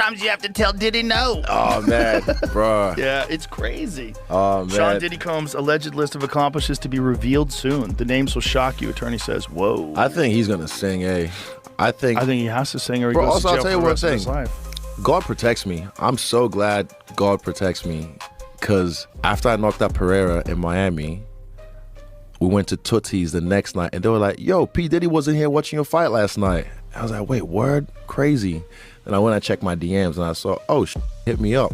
times you have to tell Diddy no? Oh, man, bro. Yeah, it's crazy. Oh, man. Sean Diddy Combs' alleged list of accomplishments to be revealed soon. The names will shock you, attorney says. Whoa. I think he's going to sing, I think he has to sing or he bro, goes to also, jail I'll tell you for the one rest of his thing. life. God protects me. I'm so glad God protects me because after I knocked out Pereira in Miami, we went to Tootsie's the next night and they were like, yo, P. Diddy wasn't here watching your fight last night. I was like, wait, word? Crazy. And I went and checked my DMs and I saw, hit me up.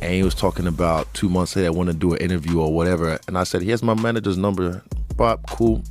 And he was talking about 2 months later, I want to do an interview or whatever. And I said, here's my manager's number. Bob, cool.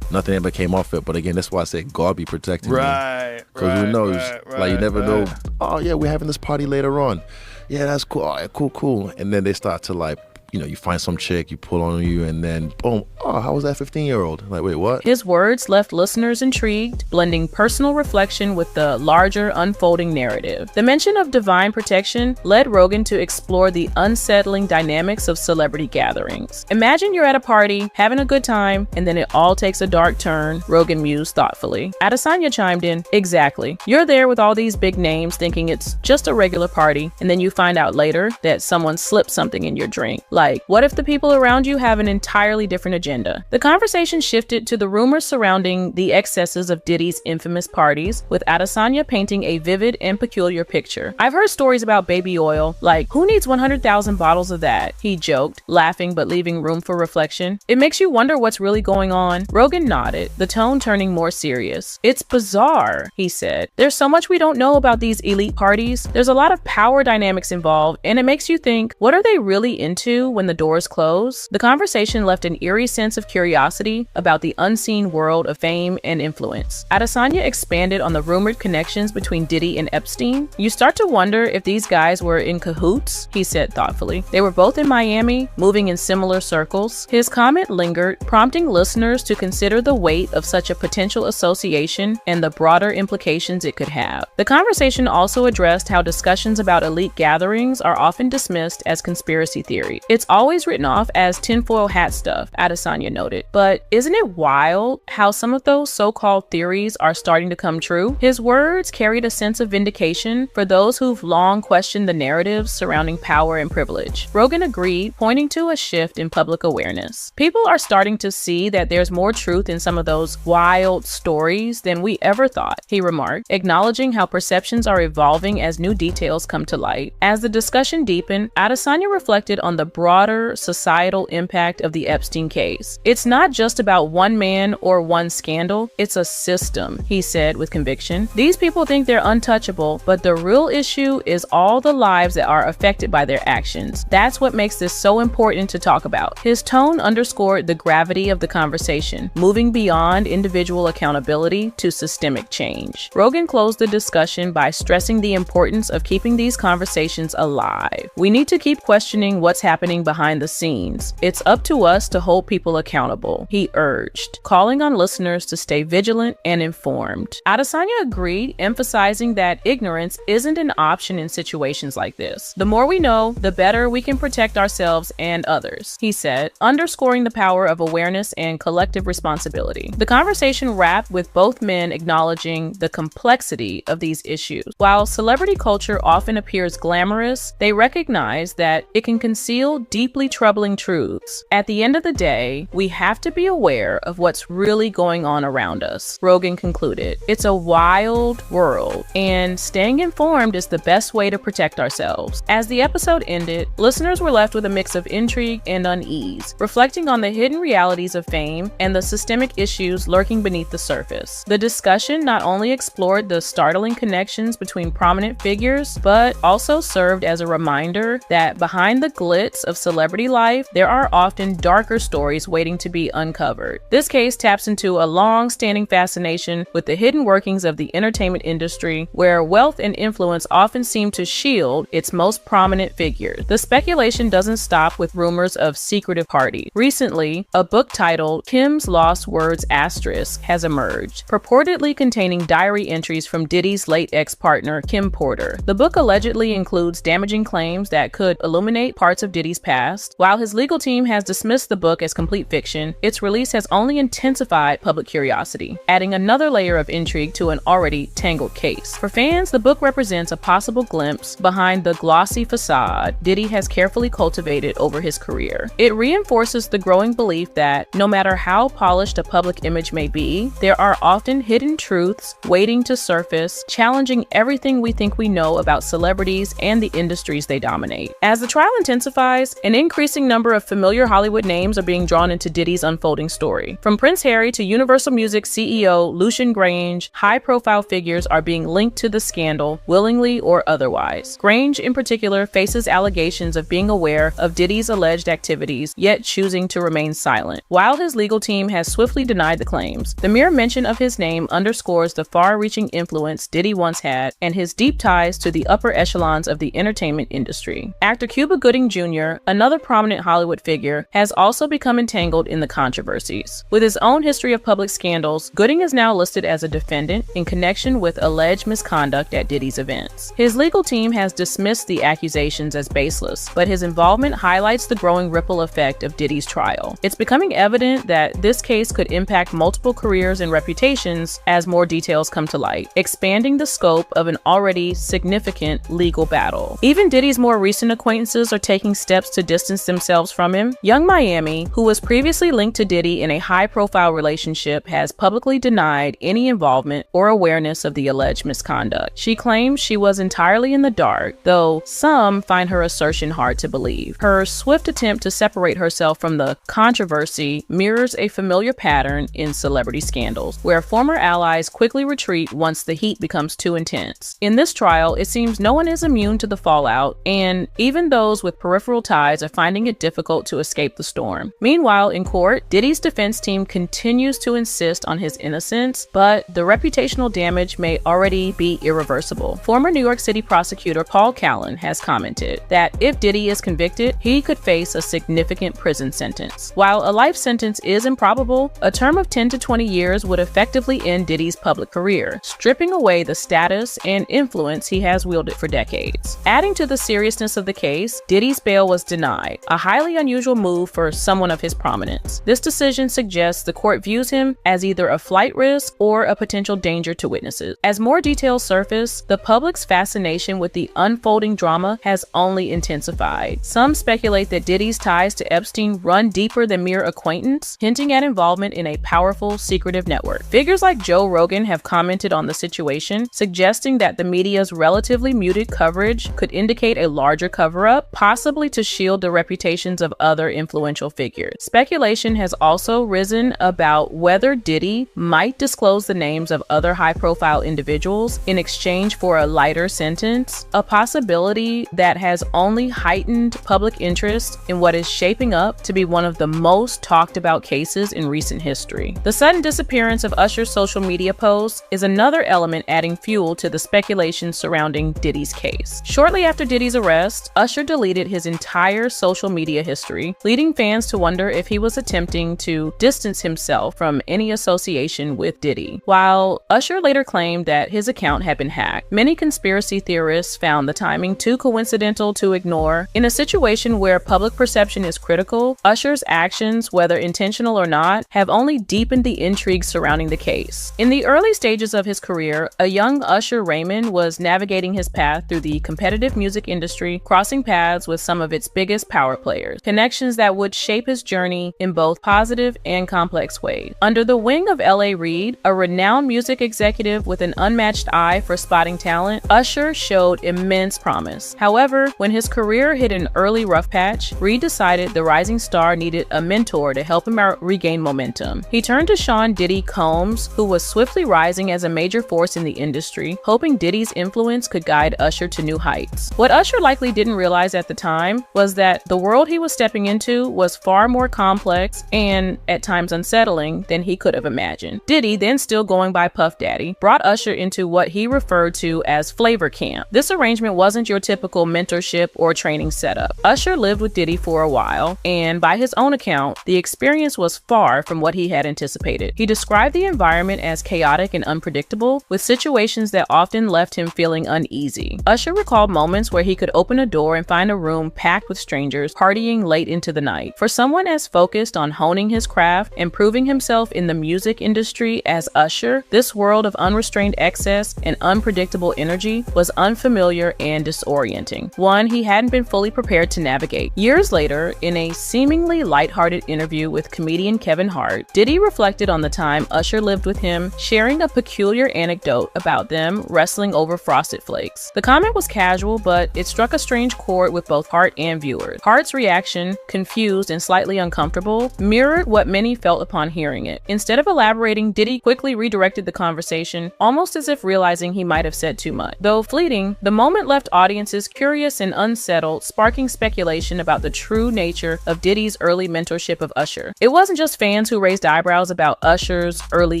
Nothing ever came off it. But again, that's why I said God be protecting me. Because who knows? Like, you never know. Oh, yeah, we're having this party later on. Yeah, that's cool. All right, cool. And then they start to like, you find some chick, you pull on you, and then boom, how was that 15-year-old? Like, wait, what? His words left listeners intrigued, blending personal reflection with the larger unfolding narrative. The mention of divine protection led Rogan to explore the unsettling dynamics of celebrity gatherings. Imagine you're at a party, having a good time, and then it all takes a dark turn, Rogan mused thoughtfully. Adesanya chimed in, exactly. You're there with all these big names thinking it's just a regular party, and then you find out later that someone slipped something in your drink. Like, what if the people around you have an entirely different agenda? The conversation shifted to the rumors surrounding the excesses of Diddy's infamous parties, with Adesanya painting a vivid and peculiar picture. I've heard stories about baby oil, like, who needs 100,000 bottles of that? He joked, laughing but leaving room for reflection. It makes you wonder what's really going on. Rogan nodded, the tone turning more serious. It's bizarre, he said. There's so much we don't know about these elite parties. There's a lot of power dynamics involved, and it makes you think, what are they really into when the doors close? The conversation left an eerie sense of curiosity about the unseen world of fame and influence. Adesanya expanded on the rumored connections between Diddy and Epstein. You start to wonder if these guys were in cahoots, he said thoughtfully. They were both in Miami, moving in similar circles. His comment lingered, prompting listeners to consider the weight of such a potential association and the broader implications it could have. The conversation also addressed how discussions about elite gatherings are often dismissed as conspiracy theory. It's always written off as tinfoil hat stuff, Adesanya noted. But isn't it wild how some of those so-called theories are starting to come true? His words carried a sense of vindication for those who've long questioned the narratives surrounding power and privilege. Rogan agreed, pointing to a shift in public awareness. People are starting to see that there's more truth in some of those wild stories than we ever thought, he remarked, acknowledging how perceptions are evolving as new details come to light. As the discussion deepened, Adesanya reflected on the broader societal impact of the Epstein case. It's not just about one man or one scandal, it's a system, he said with conviction. These people think they're untouchable, but the real issue is all the lives that are affected by their actions. That's what makes this so important to talk about. His tone underscored the gravity of the conversation, moving beyond individual accountability to systemic change. Rogan closed the discussion by stressing the importance of keeping these conversations alive. We need to keep questioning what's happening behind the scenes. It's up to us to hold people accountable, he urged, calling on listeners to stay vigilant and informed. Adesanya agreed, emphasizing that ignorance isn't an option in situations like this. The more we know, the better we can protect ourselves and others, he said, underscoring the power of awareness and collective responsibility. The conversation wrapped with both men acknowledging the complexity of these issues. While celebrity culture often appears glamorous, they recognize that it can conceal deeply troubling truths. At the end of the day, we have to be aware of what's really going on around us, Rogan concluded. It's a wild world, and staying informed is the best way to protect ourselves. As the episode ended, listeners were left with a mix of intrigue and unease, reflecting on the hidden realities of fame and the systemic issues lurking beneath the surface. The discussion not only explored the startling connections between prominent figures, but also served as a reminder that behind the glitz of celebrity life, there are often darker stories waiting to be uncovered. This case taps into a long-standing fascination with the hidden workings of the entertainment industry, where wealth and influence often seem to shield its most prominent figures. The speculation doesn't stop with rumors of secretive parties. Recently, a book titled Kim's Lost Words Asterisk has emerged, purportedly containing diary entries from Diddy's late ex-partner, Kim Porter. The book allegedly includes damaging claims that could illuminate parts of Diddy's past. While his legal team has dismissed the book as complete fiction, its release has only intensified public curiosity, adding another layer of intrigue to an already tangled case. For fans, the book represents a possible glimpse behind the glossy facade Diddy has carefully cultivated over his career. It reinforces the growing belief that no matter how polished a public image may be, there are often hidden truths waiting to surface, challenging everything we think we know about celebrities and the industries they dominate. As the trial intensifies, an increasing number of familiar Hollywood names are being drawn into Diddy's unfolding story. From Prince Harry to Universal Music CEO Lucian Grange, high-profile figures are being linked to the scandal, willingly or otherwise. Grange, in particular, faces allegations of being aware of Diddy's alleged activities, yet choosing to remain silent. While his legal team has swiftly denied the claims, the mere mention of his name underscores the far-reaching influence Diddy once had and his deep ties to the upper echelons of the entertainment industry. Actor Cuba Gooding Jr., another prominent Hollywood figure, has also become entangled in the controversies. With his own history of public scandals, Gooding is now listed as a defendant in connection with alleged misconduct at Diddy's events. His legal team has dismissed the accusations as baseless, but his involvement highlights the growing ripple effect of Diddy's trial. It's becoming evident that this case could impact multiple careers and reputations as more details come to light, expanding the scope of an already significant legal battle. Even Diddy's more recent acquaintances are taking steps to distance themselves from him. Young Miami, who was previously linked to Diddy in a high-profile relationship, has publicly denied any involvement or awareness of the alleged misconduct. She claims she was entirely in the dark, though some find her assertion hard to believe. Her swift attempt to separate herself from the controversy mirrors a familiar pattern in celebrity scandals, where former allies quickly retreat once the heat becomes too intense. In this trial, it seems no one is immune to the fallout, and even those with peripheral ties are finding it difficult to escape the storm. Meanwhile, in court, Diddy's defense team continues to insist on his innocence, but the reputational damage may already be irreversible. Former New York City prosecutor Paul Callan has commented that if Diddy is convicted, he could face a significant prison sentence. While a life sentence is improbable, a term of 10 to 20 years would effectively end Diddy's public career, stripping away the status and influence he has wielded for decades. Adding to the seriousness of the case, Diddy's bail was denied, a highly unusual move for someone of his prominence. This decision suggests the court views him as either a flight risk or a potential danger to witnesses. As more details surface, the public's fascination with the unfolding drama has only intensified. Some speculate that Diddy's ties to Epstein run deeper than mere acquaintance, hinting at involvement in a powerful, secretive network. Figures like Joe Rogan have commented on the situation, suggesting that the media's relatively muted coverage could indicate a larger cover-up, possibly to shield the reputations of other influential figures. Speculation has also risen about whether Diddy might disclose the names of other high-profile individuals in exchange for a lighter sentence, a possibility that has only heightened public interest in what is shaping up to be one of the most talked about cases in recent history. The sudden disappearance of Usher's social media posts is another element adding fuel to the speculation surrounding Diddy's case. Shortly after Diddy's arrest, Usher deleted his entire social media history, leading fans to wonder if he was attempting to distance himself from any association with Diddy. While Usher later claimed that his account had been hacked, many conspiracy theorists found the timing too coincidental to ignore. In a situation where public perception is critical, Usher's actions, whether intentional or not, have only deepened the intrigue surrounding the case. In the early stages of his career, a young Usher Raymond was navigating his path through the competitive music industry, crossing paths with some of its biggest power players, connections that would shape his journey in both positive and complex ways. Under the wing of L.A. Reid, a renowned music executive with an unmatched eye for spotting talent, Usher showed immense promise. However, when his career hit an early rough patch, Reid decided the rising star needed a mentor to help him regain momentum. He turned to Sean Diddy Combs, who was swiftly rising as a major force in the industry, hoping Diddy's influence could guide Usher to new heights. What Usher likely didn't realize at the time was that the world he was stepping into was far more complex and, at times, unsettling than he could have imagined. Diddy, then still going by Puff Daddy, brought Usher into what he referred to as flavor camp. This arrangement wasn't your typical mentorship or training setup. Usher lived with Diddy for a while, and by his own account, the experience was far from what he had anticipated. He described the environment as chaotic and unpredictable, with situations that often left him feeling uneasy. Usher recalled moments where he could open a door and find a room packed interact with strangers, partying late into the night. For someone as focused on honing his craft and proving himself in the music industry as Usher, this world of unrestrained excess and unpredictable energy was unfamiliar and disorienting, one he hadn't been fully prepared to navigate. Years later, in a seemingly lighthearted interview with comedian Kevin Hart, Diddy reflected on the time Usher lived with him, sharing a peculiar anecdote about them wrestling over Frosted Flakes. The comment was casual, but it struck a strange chord with both Hart and viewers. Hart's reaction, confused and slightly uncomfortable, mirrored what many felt upon hearing it. Instead of elaborating, Diddy quickly redirected the conversation, almost as if realizing he might have said too much. Though fleeting, the moment left audiences curious and unsettled, sparking speculation about the true nature of Diddy's early mentorship of Usher. It wasn't just fans who raised eyebrows about Usher's early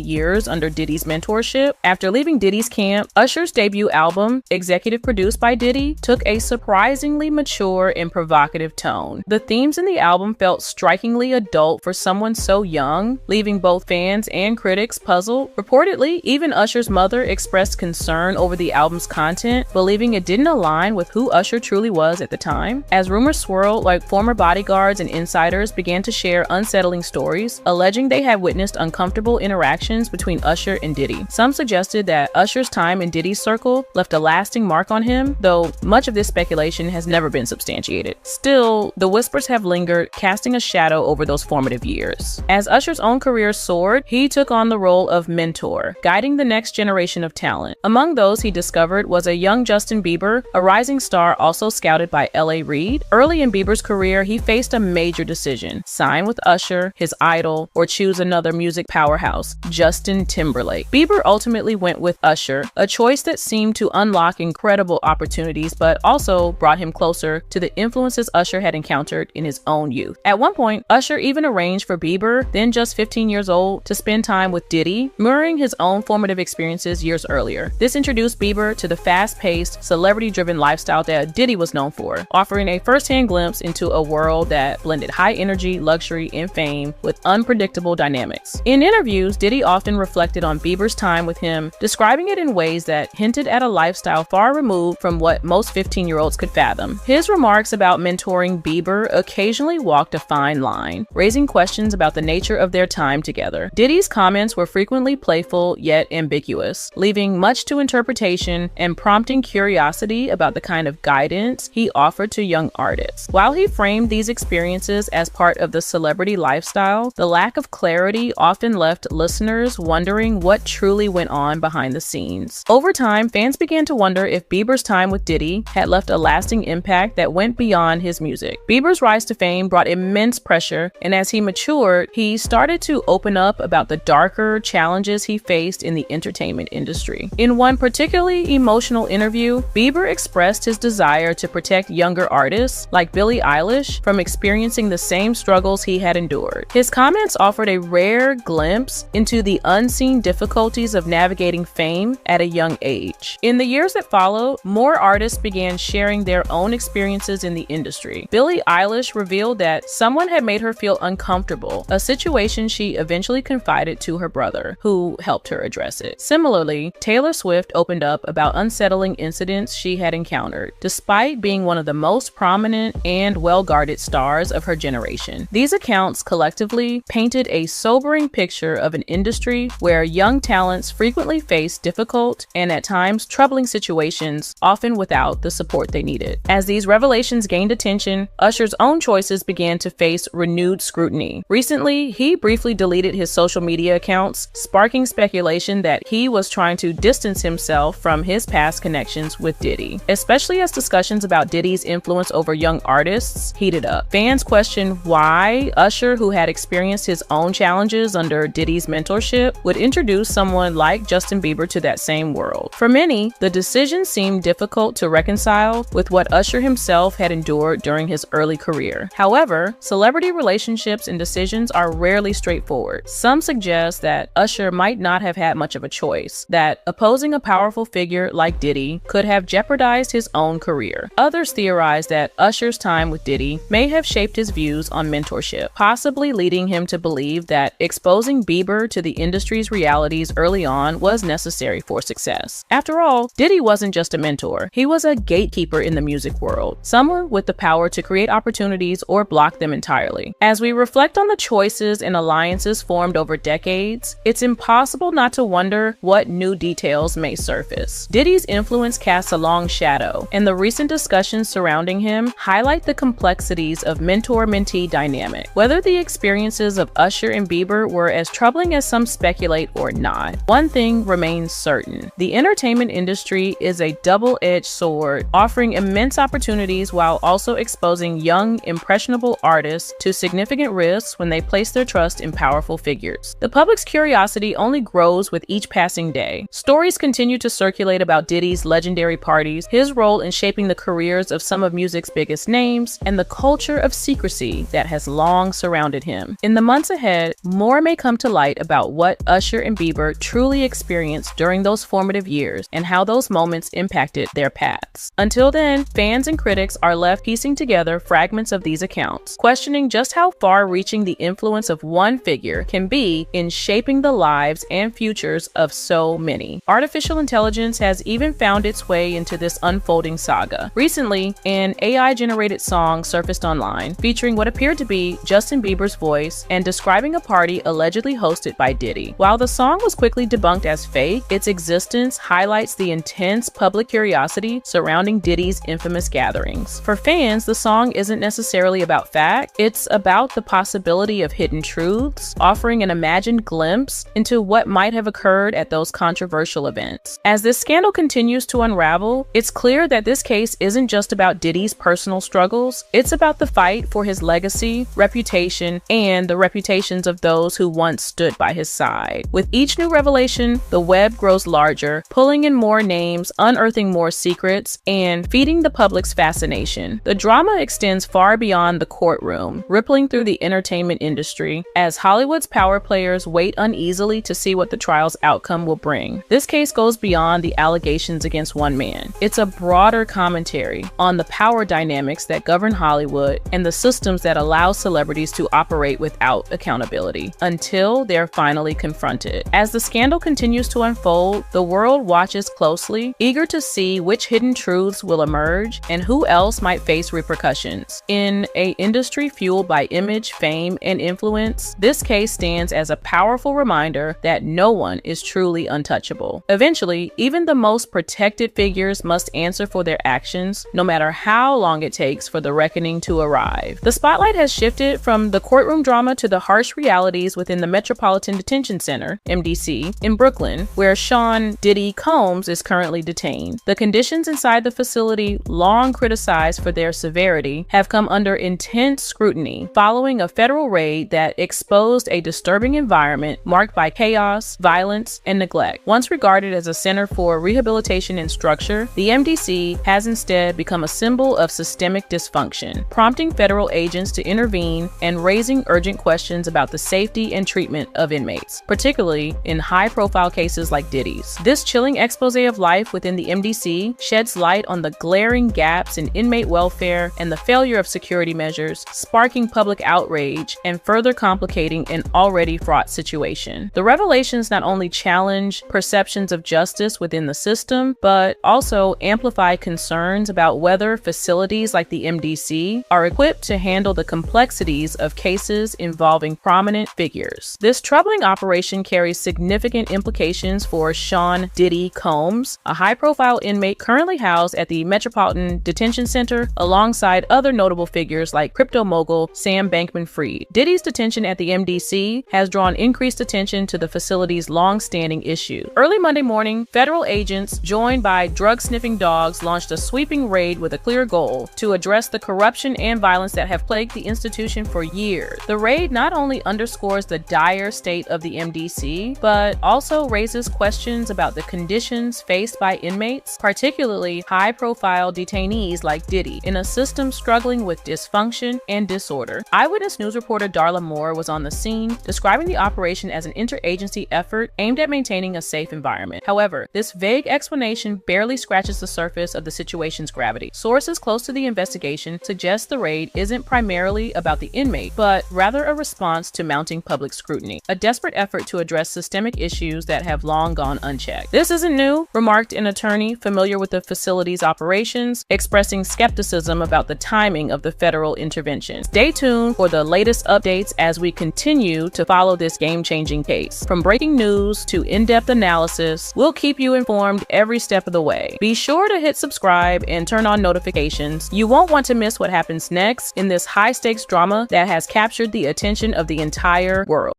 years under Diddy's mentorship. After leaving Diddy's camp, Usher's debut album, executive produced by Diddy, took a surprisingly mature and provocative tone. The themes in the album felt strikingly adult for someone so young, leaving both fans and critics puzzled. Reportedly, even Usher's mother expressed concern over the album's content, believing it didn't align with who Usher truly was at the time. As rumors swirled, like former bodyguards and insiders began to share unsettling stories, alleging they had witnessed uncomfortable interactions between Usher and Diddy. Some suggested that Usher's time in Diddy's circle left a lasting mark on him, though much of this speculation has never been substantiated. Still, the whispers have lingered, casting a shadow over those formative years. As Usher's own career soared, he took on the role of mentor, guiding the next generation of talent. Among those he discovered was a young Justin Bieber, a rising star also scouted by L.A. Reid. Early in Bieber's career, he faced a major decision: sign with Usher, his idol, or choose another music powerhouse, Justin Timberlake. Bieber ultimately went with Usher, a choice that seemed to unlock incredible opportunities, but also brought him closer to the influences Usher had encountered in his own youth. At one point, Usher even arranged for Bieber, then just 15 years old, to spend time with Diddy, mirroring his own formative experiences years earlier. This introduced Bieber to the fast-paced, celebrity-driven lifestyle that Diddy was known for, offering a first-hand glimpse into a world that blended high energy, luxury, and fame with unpredictable dynamics. In interviews, Diddy often reflected on Bieber's time with him, describing it in ways that hinted at a lifestyle far removed from what most 15-year-olds could fathom. His remarks about mentoring Bieber occasionally walked a fine line, raising questions about the nature of their time together. Diddy's comments were frequently playful yet ambiguous, leaving much to interpretation and prompting curiosity about the kind of guidance he offered to young artists. While he framed these experiences as part of the celebrity lifestyle, the lack of clarity often left listeners wondering what truly went on behind the scenes. Over time, fans began to wonder if Bieber's time with Diddy had left a lasting impact that went beyond his music. Bieber's rise to fame brought immense pressure, and as he matured, he started to open up about the darker challenges he faced in the entertainment industry. In one particularly emotional interview, Bieber expressed his desire to protect younger artists, like Billie Eilish, from experiencing the same struggles he had endured. His comments offered a rare glimpse into the unseen difficulties of navigating fame at a young age. In the years that followed, more artists began sharing their own experiences in the industry. Billie Eilish revealed that someone had made her feel uncomfortable, a situation she eventually confided to her brother, who helped her address it. Similarly, Taylor Swift opened up about unsettling incidents she had encountered, despite being one of the most prominent and well-guarded stars of her generation. These accounts collectively painted a sobering picture of an industry where young talents frequently face difficult and at times troubling situations, often without the support they needed. As these revelations gained attention, Usher's own choices began to face renewed scrutiny. Recently, he briefly deleted his social media accounts, sparking speculation that he was trying to distance himself from his past connections with Diddy, especially as discussions about Diddy's influence over young artists heated up. Fans questioned why Usher, who had experienced his own challenges under Diddy's mentorship, would introduce someone like Justin Bieber to that same world. For many, the decision seemed difficult to reconcile with what Usher himself had endured during his early career. However, celebrity relationships and decisions are rarely straightforward. Some suggest that Usher might not have had much of a choice, that opposing a powerful figure like Diddy could have jeopardized his own career. Others theorize that Usher's time with Diddy may have shaped his views on mentorship, possibly leading him to believe that exposing Bieber to the industry's realities early on was necessary for success. After all, Diddy wasn't just a mentor, he was a gatekeeper in the music world, someone with the power to create opportunities or block them entirely. As we reflect on the choices and alliances formed over decades, it's impossible not to wonder what new details may surface. Diddy's influence casts a long shadow, and the recent discussions surrounding him highlight the complexities of mentor-mentee dynamic. Whether the experiences of Usher and Bieber were as troubling as some speculate or not, one thing remains certain. The entertainment industry is a double-edged sword, offering immense opportunities while also exposing young, impressionable artists to significant risks when they place their trust in powerful figures. The public's curiosity only grows with each passing day. Stories continue to circulate about Diddy's legendary parties, his role in shaping the careers of some of music's biggest names, and the culture of secrecy that has long surrounded him. In the months ahead, more may come to light about what Usher and Bieber truly experienced during those formative years and how those moments impacted their paths. Until then, fans and critics are left piecing together fragments of these accounts, questioning just how far-reaching the influence of one figure can be in shaping the lives and futures of so many. Artificial intelligence has even found its way into this unfolding saga. Recently, an AI-generated song surfaced online featuring what appeared to be Justin Bieber's voice and describing a party allegedly hosted by Diddy. While the song was quickly debunked as fake, its existence highlights the intense public curiosity surrounding Diddy's infamous gatherings. For fans, the song isn't necessarily about fact, it's about the possibility of hidden truths, offering an imagined glimpse into what might have occurred at those controversial events. As this scandal continues to unravel, it's clear that this case isn't just about Diddy's personal struggles, it's about the fight for his legacy, reputation, and the reputations of those who once stood by his side. With each new revelation, the web grows larger, pulling in more names, unearthing more secrets, and feeding the public's fascination. The drama extends far beyond the courtroom, rippling through the entertainment industry as Hollywood's power players wait uneasily to see what the trial's outcome will bring. This case goes beyond the allegations against one man. It's a broader commentary on the power dynamics that govern Hollywood and the systems that allow celebrities to operate without accountability until they're finally confronted. As the scandal continues to unfold, the world watches closely, eager to see which hidden truths will emerge and who else might face repercussions. In an industry fueled by image, fame, and influence, this case stands as a powerful reminder that no one is truly untouchable. Eventually, even the most protected figures must answer for their actions, no matter how long it takes for the reckoning to arrive. The spotlight has shifted from the courtroom drama to the harsh realities within the Metropolitan Detention Center, MDC, in Brooklyn, where Sean Diddy Combs is currently detained. The conditions inside the facility, long criticized for their severity, have come under intense scrutiny following a federal raid that exposed a disturbing environment marked by chaos, violence, and neglect. Once regarded as a center for rehabilitation and structure, the MDC has instead become a symbol of systemic dysfunction, prompting federal agents to intervene and raising urgent questions about the safety and treatment of inmates, particularly in high-profile cases like Diddy's. This chilling expose of life within the MDC sheds light on the glaring gaps in inmate welfare and the failure of security measures, sparking public outrage and further complicating an already fraught situation. The revelations not only challenge perceptions of justice within the system, but also amplify concerns about whether facilities like the MDC are equipped to handle the complexities of cases involving prominent figures. This troubling operation carries significant implications for Sean Diddy Combs, a high-profile inmate currently housed at the Metropolitan Detention Center alongside other notable figures like crypto mogul Sam Bankman-Fried. Diddy's detention at the MDC has drawn increased attention to the facility's long-standing issues. Early Monday morning, federal agents, joined by drug-sniffing dogs, launched a sweeping raid with a clear goal: to address the corruption and violence that have plagued the institution for years. The raid not only underscores the dire state of the MDC, but also raises questions about the conditions faced by inmates, particularly high-profile detainees like Diddy, in a system struggling with dysfunction and disorder. Eyewitness News reporter Darla Moore was on the scene, describing the operation as an interagency effort aimed at maintaining a safe environment. However, this vague explanation barely scratches the surface of the situation's gravity. Sources close to the investigation suggest the raid isn't primarily about the inmate, but rather a response to mounting public scrutiny, a desperate effort to address systemic issues that have long gone unchecked. This isn't new, remarked an attorney familiar with the facility's operations, expressing skepticism skepticism about the timing of the federal intervention. Stay tuned for the latest updates as we continue to follow this game-changing case. From breaking news to in-depth analysis, we'll keep you informed every step of the way. Be sure to hit subscribe and turn on notifications. You won't want to miss what happens next in this high-stakes drama that has captured the attention of the entire world.